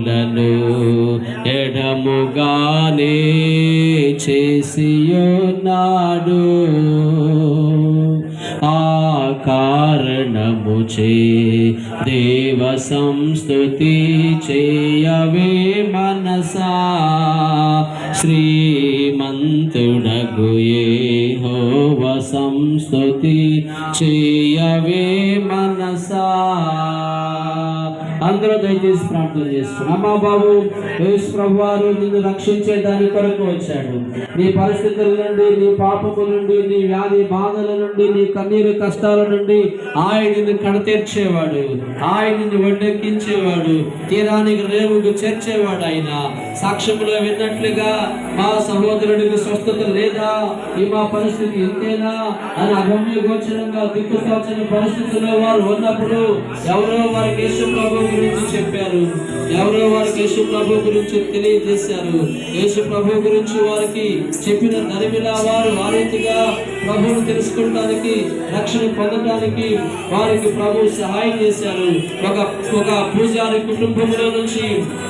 లను ఎడముగానే చేసియున్నాడు. ఆ కారణముచే దేవ సంస్తుతి చేయవే మనసా, శ్రీమంతుడగు యెహోవ సంస్తుతి చేయవే మనసా. అందరూ దయచేసి ప్రార్థన చేస్తున్నాం. అమ్మా బాబు, యేసు ప్రభువారు నిన్ను రక్షించే దాని కొరకు వచ్చాడు. నీ పరిస్థితుల నుండి, నీ పాపము నుండి, నీ వ్యాధి బాధల నుండి, నీ కన్నీరు కష్టాల నుండి ఆయన నిన్ను కడతీర్చేవాడు, ఆయన నిన్ను వడ్డెక్కించేవాడు, తీరానికి రేవుకు చేర్చేవాడు. ఆయన సాక్ష్యములో విన్నట్లుగా మా సహోదరుడికి స్వస్థత లేదా, ఈ మా పరిస్థితి ఇంతేనా అని అగమ్య గోచరంగా దిక్కుతోచని పరిస్థితుల్లో వారు ఉన్నప్పుడు ఎవరో వారికి యేసు ప్రభు గురించి చెప్పారు, ఎవరో వారికి యేసు ప్రభు గురించి తెలియజేశారు. యేసు ప్రభు గురించి వారికి చెప్పిన దరిమిలా వారు ఆ రీతిగా ప్రభువును తెలుసుకోవడానికి, రక్షణ పొందడానికి వారికి ప్రభు సహాయం చేశారు. ఒక పూజారి కుటుంబంలో నుంచి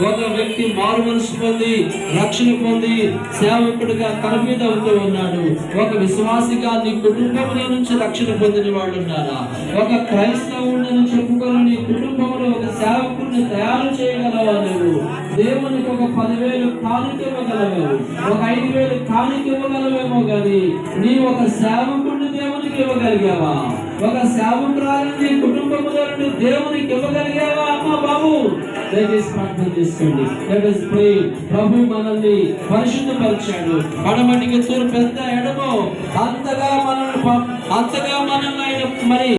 ఒక వ్యక్తి మారు మనసు పొంది రక్షణ పొంది సేవకుడిగా కనుమీద అవుతూ ఉన్నాడు. ఒక విశ్వాసిగా నీ కుటుంబంలో నుంచి రక్షణ పొందిన వాళ్ళు ఉన్నారా? ఒక క్రైస్తవుడిని చెప్పుకొని నీ కుటుంబంలో ఒక సేవకుడిని తయారు చేయగలవా? నువ్వు దేవునికి ఒక 10,000 కానుక ఇవ్వగలవు, ఒక 5,000 కానుక ఇవ్వగలవేమో కానీ నీ ఒక సేవకుడిని దేవునికి ఇవ్వగలిగావా? ఒక సేవకురాలని కుటుంబంలో నుండి దేవునికి ఇవ్వగలిగావా? అమ్మా బాబు, దయచేసి ప్రార్థన చేసుకోండి. ప్రభు మనల్ని పరిశుద్ధపరిచాడు. పడమటికి తూర్పు ఎంత ఎడమో అంతగా మనల్ని ఆయన మరి